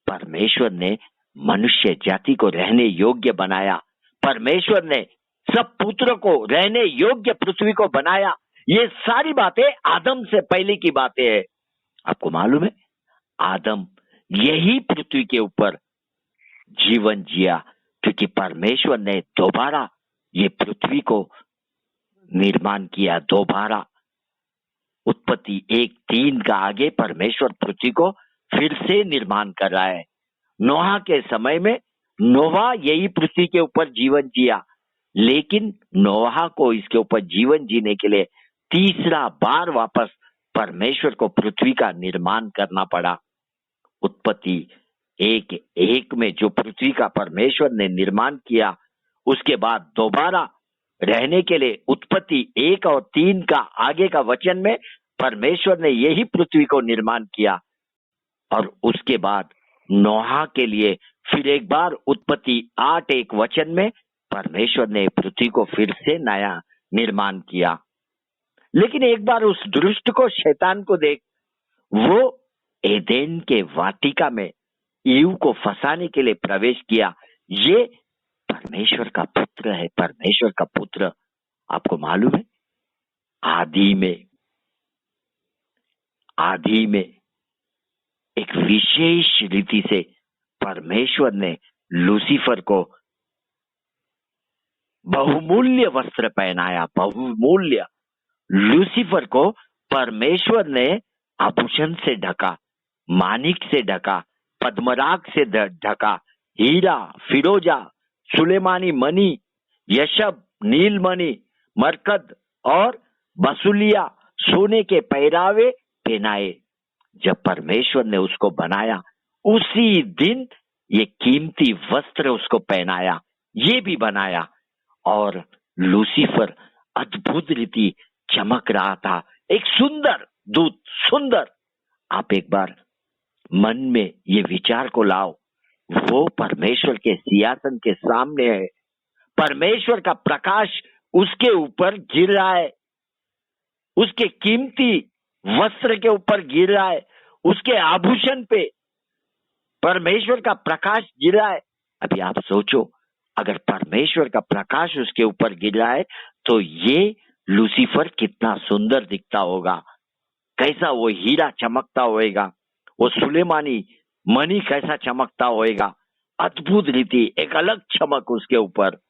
परमेश्वर ने मनुष्य जाति को रहने योग्य बनाया। परमेश्वर ने सब पुत्र को रहने योग्य पृथ्वी को बनाया। ये सारी बातें आदम से पहले की बातें हैं। आपको मालूम है, आदम यही पृथ्वी के ऊपर जीवन जिया, क्योंकि परमेश्वर ने दोबारा ये पृथ्वी को निर्माण किया। दोबारा उत्पत्ति 1:3 का आगे परमेश्वर पृथ्वी को फिर से निर्माण कर रहा है। नोहा के समय में नोहा यही पृथ्वी के ऊपर जीवन जिया, लेकिन नोहा को इसके ऊपर जीवन जीने के लिए तीसरा बार वापस परमेश्वर को पृथ्वी का निर्माण करना पड़ा। उत्पत्ति 1:1 में जो पृथ्वी का परमेश्वर ने निर्माण किया, उसके बाद दोबारा रहने के लिए उत्पत्ति 1 और 3 का आगे का वचन में परमेश्वर ने यही पृथ्वी को निर्माण किया। और उसके बाद नोहा के लिए फिर एक बार उत्पत्ति 8:1 वचन में परमेश्वर ने पृथ्वी को फिर से नया निर्माण किया। लेकिन एक बार उस दुष्ट को, शैतान को देख, वो एदेन के वाटिका में ईव को फंसाने के लिए प्रवेश किया। ये परमेश्वर का पुत्र है, परमेश्वर का पुत्र। आपको मालूम है, आदि में एक विशेष रीति से परमेश्वर ने लूसीफर को बहुमूल्य वस्त्र पहनाया। बहुमूल्य लूसीफर को परमेश्वर ने आभूषण से ढका, मानिक से ढका, पद्मराग से ढका, हीरा, फिरोजा, सुलेमानी मणि, यशब, नीलमणि, मरकद और बसुलिया, सोने के पहरावे पहनाए। जब परमेश्वर ने उसको बनाया, उसी दिन ये कीमती वस्त्र उसको पहनाया, ये भी बनाया। और लूसीफर अद्भुत रीति चमक रहा था, एक सुंदर दूत, सुंदर। आप एक बार मन में ये विचार को लाओ, वो परमेश्वर के सिंहासन के सामने है, परमेश्वर का प्रकाश उसके ऊपर गिर रहा है, उसके कीमती वस्त्र के ऊपर गिर रहा है, उसके आभूषण पे परमेश्वर का प्रकाश गिर रहा है। अभी आप सोचो, अगर परमेश्वर का प्रकाश उसके ऊपर गिर रहा है तो ये लूसीफर कितना सुंदर दिखता होगा, कैसा वो हीरा चमकता होएगा, वो सुलेमानी मणि कैसा चमकता होएगा। अद्भुत रीति, एक अलग चमक उसके ऊपर,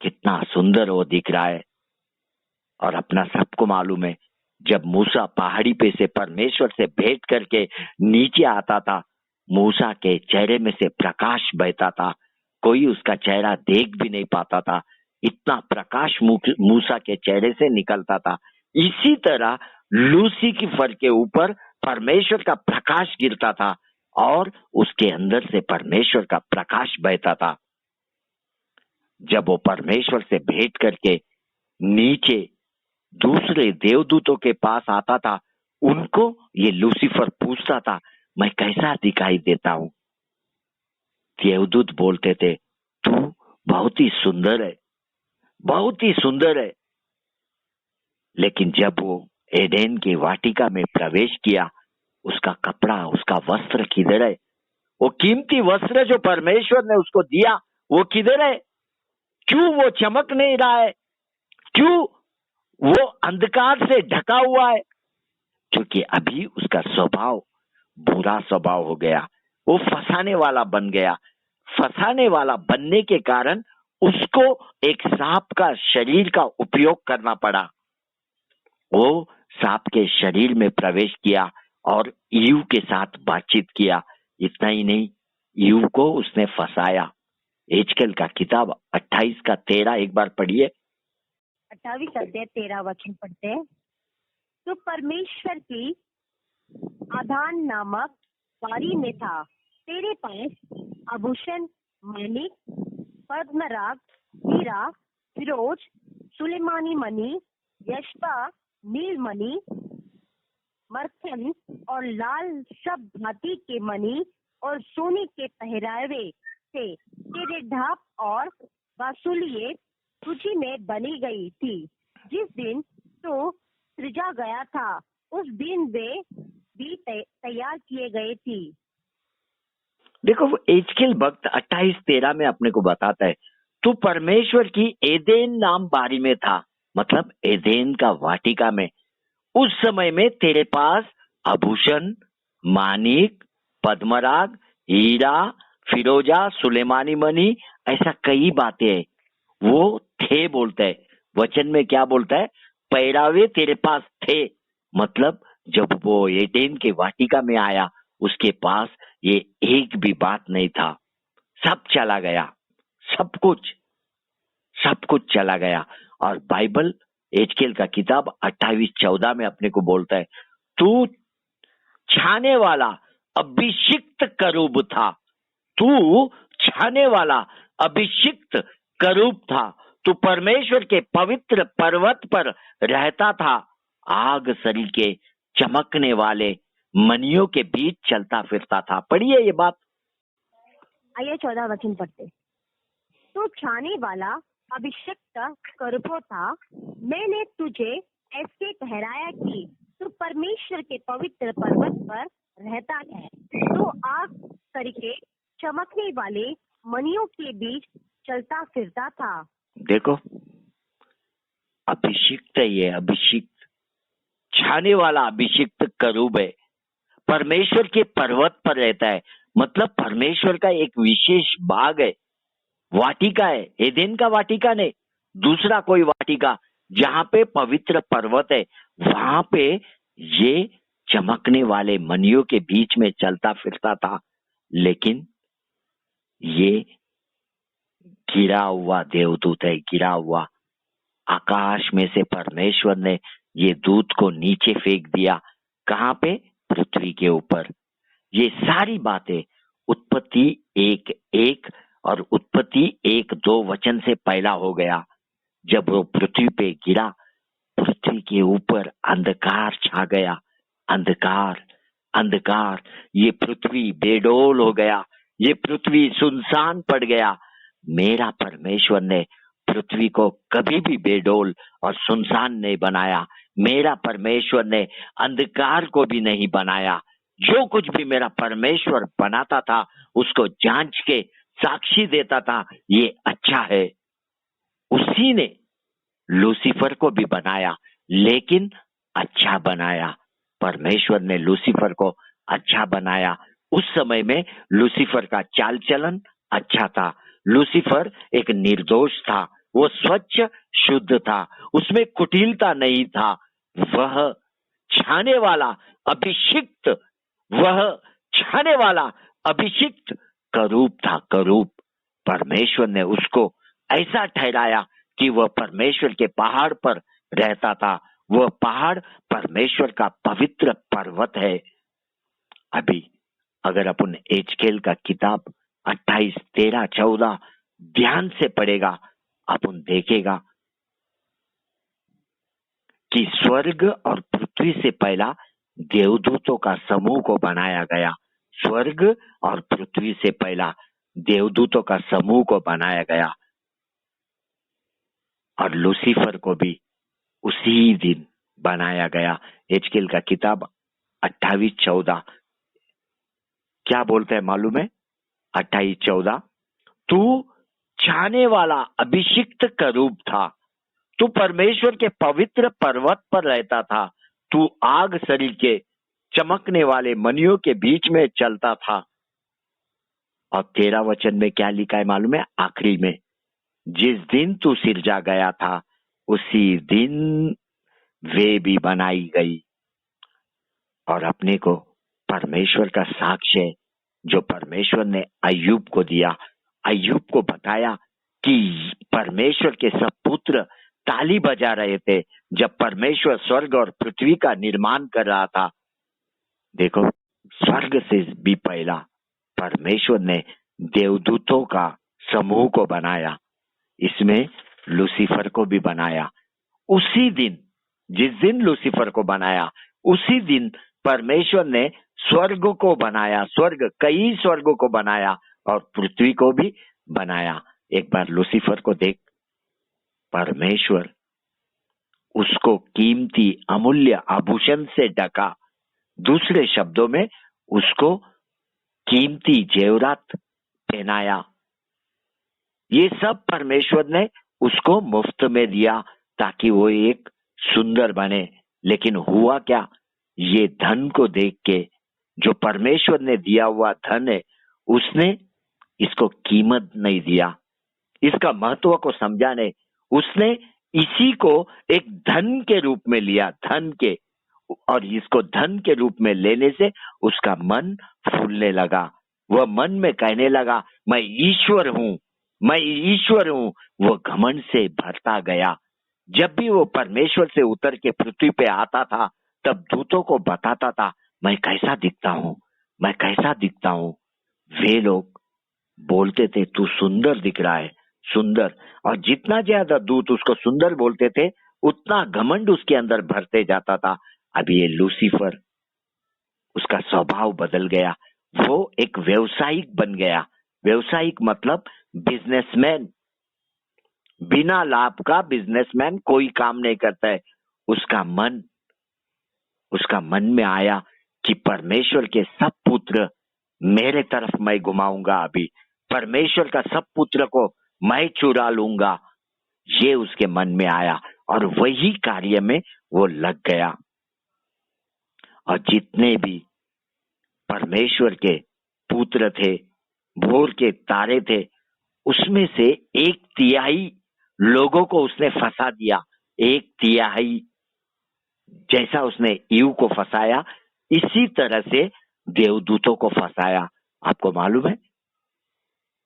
कितना सुंदर वो दिख रहा है। और अपना सबको मालूम है, जब मूसा पहाड़ी पे से परमेश्वर से भेंट करके नीचे आता था, मूसा के चेहरे में से प्रकाश बहता था, कोई उसका चेहरा देख भी नहीं पाता था, इतना प्रकाश मूसा के चेहरे से निकलता था। इसी तरह लूसीफर के ऊपर परमेश्वर का प्रकाश गिरता था और उसके अंदर से परमेश्वर का प्रकाश बहता था। जब वो परमेश्वर से भेंट करके नीचे दूसरे देवदूतों के पास आता था, उनको ये लूसीफर पूछता था, मैं कैसा दिखाई देता हूं? देवदूत बोलते थे, तू बहुत ही सुंदर है, बहुत ही सुंदर है। लेकिन जब वो एडेन की वाटिका में प्रवेश किया, उसका कपड़ा, उसका वस्त्र किधर है? वो कीमती वस्त्र जो परमेश्वर ने उसको दिया, वो किधर है? क्यों वो चमक नहीं रहा है? क्यों वो अंधकार से ढका हुआ है? क्योंकि अभी उसका स्वभाव बुरा स्वभाव हो गया, वो फंसाने वाला बन गया। फंसाने वाला बनने के कारण उसको एक सांप का शरीर का उपयोग करना पड़ा। वो सांप के शरीर में प्रवेश किया और ईव के साथ बातचीत किया। इतना ही नहीं, ईव को उसने फंसाया। एजकेल का किताब 28 का 13 एक बार पढ़िए।
28 अध्याय 13 वचन पढ़ते हैं। तो परमेश्वर की आधान नामक बारी में था, तेरे पास आभूषण, मानिक, पद्मराग, हीरा, फिरोज, सुलेमानी मणि, यशबा, नीलमणि, मरकन और लाल सब भांति के मणि और सोने के पहरावे थे। तेरे ढाप और बांसुलिये तुझी में बनी गई थी। जिस दिन तो सृजा गया था, उस दिन वे भी तैयार किए गए थी।
देखो, वो एजकेल भक्त 28:13 में अपने को बताता है, तू परमेश्वर की एदेन नाम बारी में था, मतलब एदेन का वाटिका में। उस समय में तेरे पास आभूषण, मानिक, पद्मराग, हीरा, फिरोजा, सुलेमानी मणि, ऐसा कई बातें हैं। वो थे बोलता है, वचन में क्या बोलता है? पहरावे तेरे पास थे। मतलब जब वो एदेन के वाटिका में आया, उसके पास ये एक भी बात नहीं था। सब चला गया, सब कुछ चला गया। और बाइबल एजकेल का किताब 28:14 में अपने को बोलता है, तू छाने वाला अभिषिक्त करूब था। तू छाने वाला अभिषिक्त करूब था। तू परमेश्वर के पवित्र पर्वत पर रहता था। आग सरीखे चमकने वाले मनियों के बीच चलता फिरता था। पढ़िए ये बात।
आइए 14 वचन पढ़ते। तू छाने वाला अभिषिक्त करूब था, मैंने तुझे ऐसे ठहराया कि तू परमेश्वर के पवित्र पर्वत पर रहता है। तू आग करके चमकने वाले मणियों के बीच चलता फिरता था। देखो,
अभिषिक्त है ये, अभिषिक्त, छाने वाला अभिषिक्त करूब है। परमेश्वर के पर्वत पर रहता है, मतलब परमेश्वर का एक विशेष बाग है, वाटिका है। एदेन का वाटिका नहीं, दूसरा कोई वाटिका, जहां पे पवित्र पर्वत है, वहां पे ये चमकने वाले मणियों के बीच में चलता फिरता था। लेकिन ये गिरा हुआ देवदूत है, गिरा हुआ। आकाश में से परमेश्वर ने ये दूत को नीचे फेंक दिया। कहां पे? पृथ्वी के ऊपर। ये सारी बातें उत्पत्ति 1:1 और उत्पत्ति 1:2 वचन से पहला हो गया। जब वो पृथ्वी पे गिरा, पृथ्वी के ऊपर अंधकार छा गया। अंधकार, अंधकार। ये पृथ्वी बेडोल हो गया, ये पृथ्वी सुनसान पड़ गया। मेरा परमेश्वर ने पृथ्वी को कभी भी बेडोल और सुनसान नहीं बनाया। मेरा परमेश्वर ने अंधकार को भी नहीं बनाया। जो कुछ भी मेरा परमेश्वर बनाता था, उसको जांच के साक्षी देता था, ये अच्छा है। उसी ने लूसीफर को भी बनाया, लेकिन अच्छा बनाया। परमेश्वर ने लूसीफर को अच्छा बनाया। उस समय में लूसीफर का चाल चलन अच्छा था। लूसीफर एक निर्दोष था, वो स्वच्छ शुद्ध था, उसमें कुटिलता नहीं था। वह छाने वाला अभिषिक्त, वह छाने वाला अभिषिक्त करूब था, करूब। परमेश्वर ने उसको ऐसा ठहराया कि वह परमेश्वर के पहाड़ पर रहता था। वह पहाड़ परमेश्वर का पवित्र पर्वत है। अभी अगर अपन एचकेल का किताब 28, 13, 14 ध्यान से पढ़ेगा, अपन देखेगा कि स्वर्ग और पृथ्वी से पहला देवदूतों का समूह को बनाया गया। स्वर्ग और पृथ्वी से पहला देवदूतों का समूह को बनाया गया, और लूसीफर को भी उसी दिन बनाया गया। एचकेल का किताब 28:14 क्या बोलते हैं मालूम है? 28:14, तू छाने वाला अभिषिक्त करूब था, तू परमेश्वर के पवित्र पर्वत पर रहता था, तू आग शरीर के चमकने वाले मनियों के बीच में चलता था। और 13 वचन में क्या लिखा है मालूम है? आखिरी में, जिस दिन तू सिरजा गया था उसी दिन वे भी बनाई गई। और अपने को परमेश्वर का साक्ष्य जो परमेश्वर ने अय्यूब को दिया, अय्यूब को बताया कि परमेश्वर के सब पुत्र ताली बजा रहे थे जब परमेश्वर स्वर्ग और पृथ्वी का निर्माण कर रहा था। देखो, स्वर्ग से भी पहला परमेश्वर ने देवदूतों का समूह को बनाया, इसमें लूसीफर को भी बनाया। उसी दिन, जिस दिन लूसीफर को बनाया, उसी दिन परमेश्वर ने स्वर्ग को बनाया, स्वर्ग, कई स्वर्गों को बनाया और पृथ्वी को भी बनाया। एक बार लूसीफर को देख, परमेश्वर उसको कीमती अमूल्य आभूषण से ढका, दूसरे शब्दों में उसको कीमती जेवरात पहनाया। ये सब परमेश्वर ने उसको मुफ्त में दिया ताकि वो एक सुंदर बने। लेकिन हुआ क्या? ये धन को देख के, जो परमेश्वर ने दिया हुआ धन है, उसने इसको कीमत नहीं दिया, इसका महत्व को समझा नहीं। उसने इसी को एक धन के रूप में लिया, धन के, और इसको धन के रूप में लेने से उसका मन फूलने लगा। वह मन में कहने लगा, मैं ईश्वर हूं, मैं ईश्वर हूं। वो घमंड से भरता गया। जब भी वो परमेश्वर से उतर के पृथ्वी पे आता था, तब दूतों को बताता था, मैं कैसा दिखता हूं, मैं कैसा दिखता हूं। वे लोग बोलते थे, तू सुंदर दिख रहा है, सुंदर। और जितना ज्यादा दूत उसको सुंदर बोलते थे, उतना घमंड उसके अंदर भरते जाता था। अब ये लूसीफर, उसका स्वभाव बदल गया, वो एक व्यवसायिक बन गया। व्यवसायिक मतलब बिजनेसमैन। बिना लाभ का बिजनेसमैन कोई काम नहीं करता है। उसका मन में आया कि परमेश्वर के सब पुत्र मेरे तरफ मैं घुमाऊंगा, अभी परमेश्वर का सब पुत्र को मैं चुरा लूंगा। ये उसके मन में आया और वही कार्य में वो लग गया। और जितने भी परमेश्वर के पुत्र थे, भोर के तारे थे, उसमें से 1/3 लोगों को उसने फंसा दिया। 1/3 जैसा उसने ईव को फंसाया, इसी तरह से देवदूतों को फंसाया। आपको मालूम है,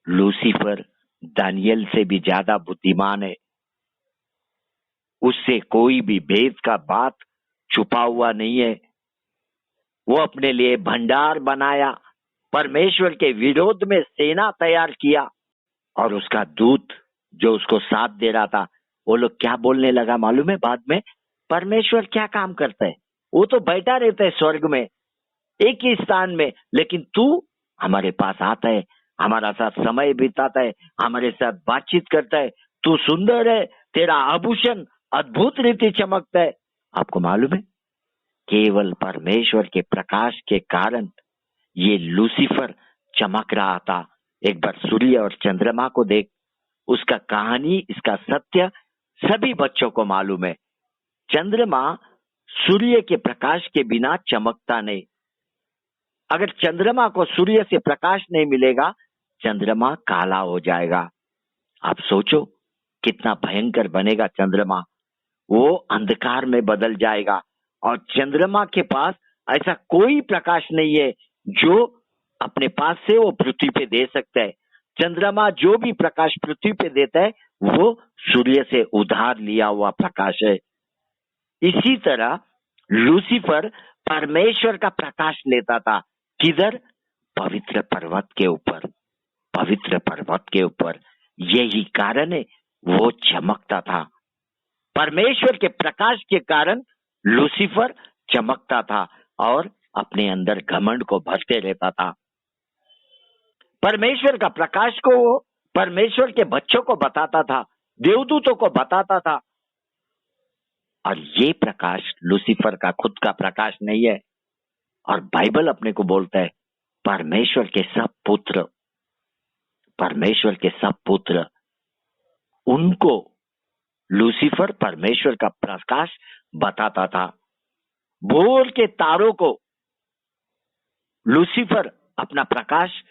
लूसीफर दानियल से भी ज्यादा बुद्धिमान है। उससे कोई भी भेद का बात छुपा हुआ नहीं है। वो अपने लिए भंडार बनाया, परमेश्वर के विरोध में सेना तैयार किया। और उसका दूत जो उसको साथ दे रहा था, वो लोग क्या बोलने लगा मालूम है बाद में? परमेश्वर क्या काम करता है? वो तो बैठा रहता है स्वर्ग में, एक ही स्थान में, लेकिन तू हमारे पास आता है, हमारा साथ समय बिताता है, हमारे साथ बातचीत करता है। तू सुंदर है, तेरा आभूषण अद्भुत रीति चमकता है। आपको मालूम है, केवल परमेश्वर के प्रकाश के कारण ये लूसीफर चमक रहा था। एक बार सूर्य और चंद्रमा को देख, उसका कहानी, इसका सत्य सभी बच्चों को मालूम है। चंद्रमा सूर्य के प्रकाश के बिना चमकता नहीं। अगर चंद्रमा को सूर्य से प्रकाश नहीं मिलेगा, चंद्रमा काला हो जाएगा। आप सोचो कितना भयंकर बनेगा चंद्रमा। वो अंधकार में बदल जाएगा। और चंद्रमा के पास ऐसा कोई प्रकाश नहीं है जो अपने पास से वो पृथ्वी पे दे सकता है। चंद्रमा जो भी प्रकाश पृथ्वी पे देता है, वो सूर्य से उधार लिया हुआ प्रकाश है। इसी तरह लूसीफर परमेश्वर का प्रकाश लेता था, किधर? पवित्र पर्वत के ऊपर। पवित्र पर्वत के ऊपर। यही कारण है वो चमकता था। परमेश्वर के प्रकाश के कारण लूसीफर चमकता था और अपने अंदर घमंड को भरते रहता था। परमेश्वर का प्रकाश को वो परमेश्वर के बच्चों को बताता था, देवदूतों को बताता था। और ये प्रकाश लूसीफर का खुद का प्रकाश नहीं है। और बाइबल अपने को बोलता है परमेश्वर के सब पुत्र, परमेश्वर के सब पुत्र, उनको लूसीफर परमेश्वर का प्रकाश बताता था। भोर के तारों को लूसीफर अपना प्रकाश,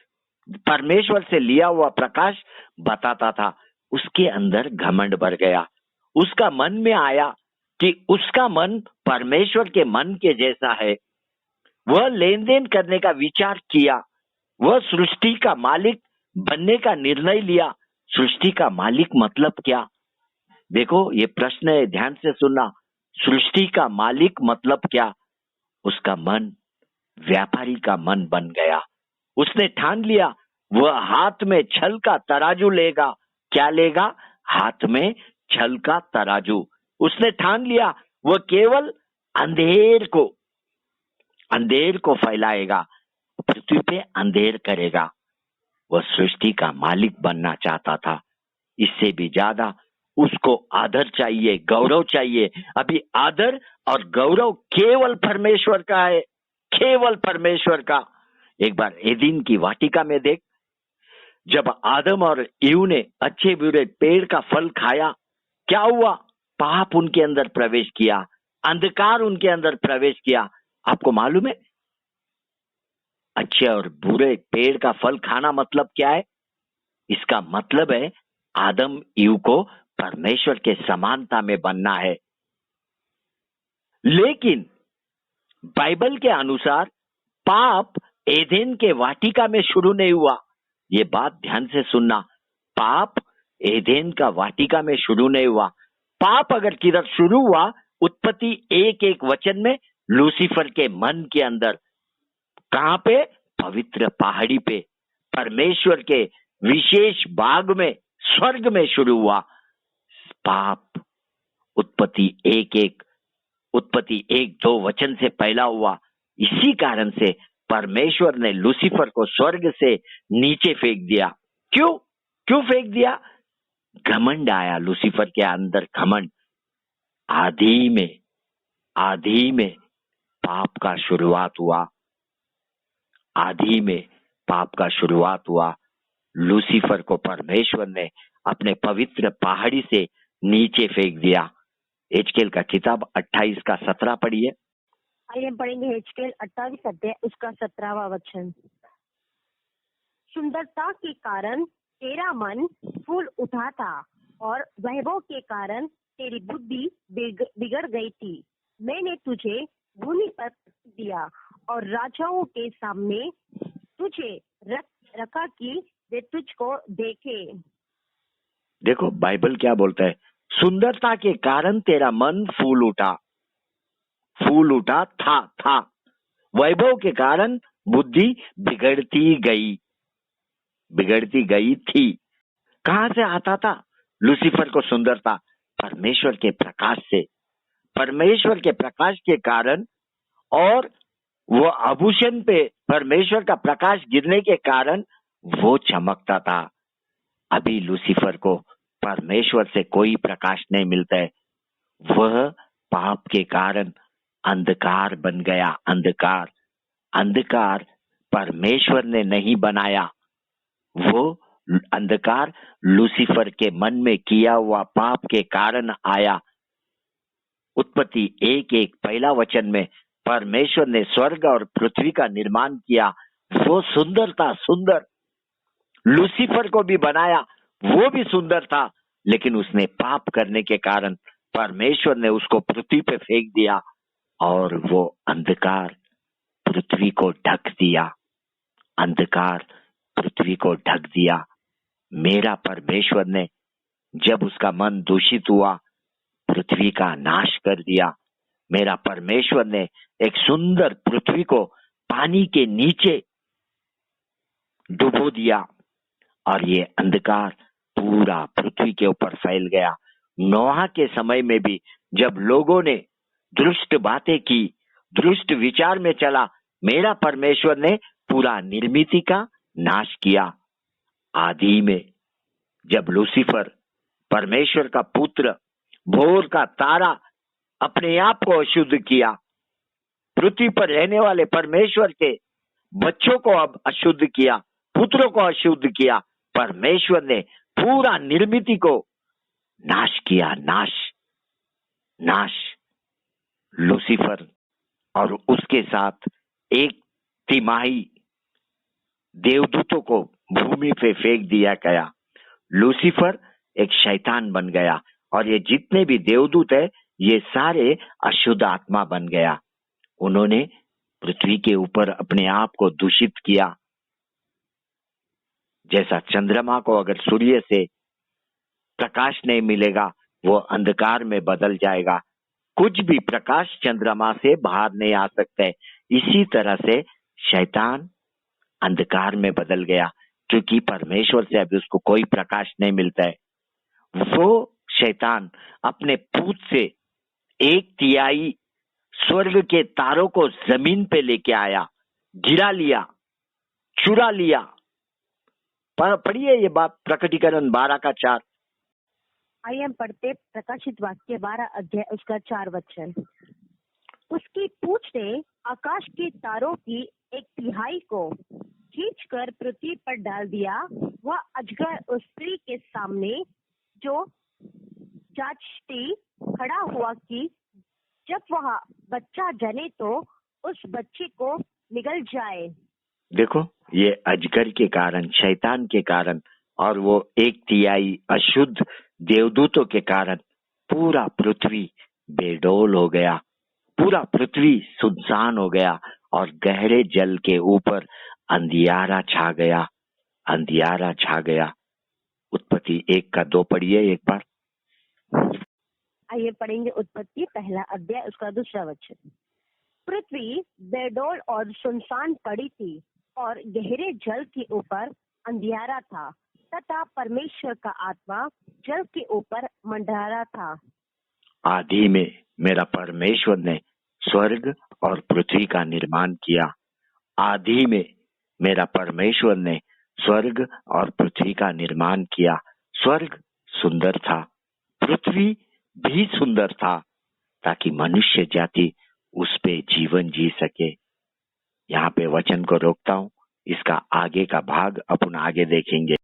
परमेश्वर से लिया हुआ प्रकाश बताता था। उसके अंदर घमंड भर गया। उसका मन में आया कि उसका मन परमेश्वर के मन के जैसा है। वह लेन देन करने का विचार किया। वह सृष्टि का मालिक बनने का निर्णय लिया। सृष्टि का मालिक मतलब क्या? देखो, ये प्रश्न है, ध्यान से सुनना। सृष्टि का मालिक मतलब क्या? उसका मन व्यापारी का मन बन गया। उसने ठान लिया वह हाथ में छल का तराजू लेगा। क्या लेगा? हाथ में छल का तराजू। उसने ठान लिया वह केवल अंधेर को फैलाएगा, पृथ्वी पे अंधेर करेगा। वह सृष्टि का मालिक बनना चाहता था। इससे भी ज्यादा उसको आदर चाहिए, गौरव चाहिए। अभी आदर और गौरव केवल परमेश्वर का है, केवल परमेश्वर का। एक बार एदीन की वाटिका में देख, जब आदम और ईव ने अच्छे बुरे पेड़ का फल खाया, क्या हुआ? पाप उनके अंदर प्रवेश किया, अंधकार उनके अंदर प्रवेश किया। आपको मालूम है अच्छे और बुरे पेड़ का फल खाना मतलब क्या है? इसका मतलब है आदम ईव को परमेश्वर के समानता में बनना है। लेकिन बाइबल के अनुसार पाप एदेन के वाटिका में शुरू नहीं हुआ। ये बात ध्यान से सुनना। पाप एदेन का वाटिका में शुरू नहीं हुआ। पाप अगर किधर शुरू हुआ, उत्पत्ति 1:1 वचन में, लूसीफर के मन के अंदर। कहां पे? पवित्र पहाड़ी पे, परमेश्वर के विशेष बाग में, स्वर्ग में शुरू हुआ पाप। उत्पत्ति 1:2 वचन से पहला हुआ। इसी कारण से परमेश्वर ने लूसीफर को स्वर्ग से नीचे फेंक दिया। क्यों फेंक दिया? घमंड आया लूसीफर के अंदर, घमंड। आधी में पाप का शुरुआत हुआ। आधी में पाप का शुरुआत हुआ। लूसीफर को परमेश्वर ने अपने पवित्र पहाड़ी से नीचे फेंक दिया। एजकेल का किताब 28 का 17 पढ़िए।
आइए हम पढ़ेंगे एजकेल 28 अध्याय उसका 17वां वचन। सुंदरता के कारण तेरा मन फूल उठा था और वैभव के कारण तेरी बुद्धि बिगड़ गई थी। मैंने तुझे भूमि पर दिया और राजाओं के सामने तुझे रखा कि वे तुझको देखे।
देखो बाइबल क्या बोलता है, सुंदरता के कारण तेरा मन फूल उठा था। वैभव के कारण बुद्धि बिगड़ती गई थी। कहां से आता था लूसीफर को सुंदरता? परमेश्वर के प्रकाश से। परमेश्वर के प्रकाश के कारण, और वो आभूषण पे परमेश्वर का प्रकाश गिरने के कारण वो चमकता था। अभी लूसीफर को परमेश्वर से कोई प्रकाश नहीं मिलता है। वह पाप के कारण अंधकार बन गया। अंधकार परमेश्वर ने नहीं बनाया, वो अंधकार लूसीफर के मन में किया हुआ पाप के कारण आया। उत्पत्ति 1:1 पहला वचन में परमेश्वर ने स्वर्ग और पृथ्वी का निर्माण किया। वो सुंदर लूसीफर को भी बनाया, वो भी सुंदर था। लेकिन उसने पाप करने के कारण परमेश्वर ने उसको पृथ्वी पे फेंक दिया और वो अंधकार पृथ्वी को ढक दिया। मेरा परमेश्वर ने जब उसका मन दूषित हुआ, पृथ्वी का नाश कर दिया। मेरा परमेश्वर ने एक सुंदर पृथ्वी को पानी के नीचे डुबो दिया और ये अंधकार पूरा पृथ्वी के ऊपर फैल गया। नोहा के समय में भी जब लोगों ने दुष्ट बातें की, दुष्ट विचार में चला, मेरा परमेश्वर ने पूरा निर्मिति का नाश किया। आदि में जब लूसीफर, परमेश्वर का पुत्र, भोर का तारा, अपने आप को अशुद्ध किया, पृथ्वी पर रहने वाले परमेश्वर के बच्चों को अब अशुद्ध किया, पुत्रों को अशुद्ध किया, परमेश्वर ने पूरा निर्मिति को नाश किया। नाश लूसीफर और उसके साथ 1/3 देवदूतों को भूमि पे फेंक दिया गया। लूसीफर एक शैतान बन गया और ये जितने भी देवदूत है ये सारे अशुद्ध आत्मा बन गया। उन्होंने पृथ्वी के ऊपर अपने आप को दूषित किया। जैसा चंद्रमा को अगर सूर्य से प्रकाश नहीं मिलेगा वो अंधकार में बदल जाएगा, कुछ भी प्रकाश चंद्रमा से बाहर नहीं आ सकता है। इसी तरह से शैतान अंधकार में बदल गया क्योंकि परमेश्वर से अभी उसको कोई प्रकाश नहीं मिलता है। वो शैतान अपने पूत से 1/3 स्वर्ग के तारों को जमीन पे लेके आया, गिरा लिया, चुरा लिया। पढ़िए ये बात, प्रकटीकरण 12:4।
आइए हम पढ़ते प्रकाशित वाक्य 12 अध्याय उसका 4 वचन। उसकी पूंछ ने आकाश के तारों की 1/3 को खींचकर पृथ्वी पर डाल दिया। वह अजगर उस स्त्री के सामने जो जांचती खड़ा हुआ कि जब वह बच्चा जने तो उस बच्चे को निगल जाए।
देखो ये अजगर के कारण, शैतान के कारण और वो 1/3 अशुद्ध देवदूतों के कारण पूरा पृथ्वी बेडौल हो गया, पूरा पृथ्वी सुनसान हो गया और गहरे जल के ऊपर अंधियारा छा गया, अंधियारा छा गया। उत्पत्ति 1:2 पढ़िए एक बार।
आइए पढ़ेंगे उत्पत्ति 1 अध्याय उसका 2 वचन। पृथ्वी बेडौल और सुनसान पड़ी थी और गहरे जल के ऊपर अंधियारा था तथा परमेश्वर का आत्मा जल के ऊपर मंडरा रहा था।
आदि में मेरा परमेश्वर ने स्वर्ग और पृथ्वी का निर्माण किया। आदि में मेरा परमेश्वर ने स्वर्ग और पृथ्वी का निर्माण किया। स्वर्ग सुंदर था, पृथ्वी भी सुंदर था ताकि मनुष्य जाति उस पे जीवन जी सके। यहाँ पे वचन को रोकता हूँ, इसका आगे का भाग अपन आगे देखेंगे।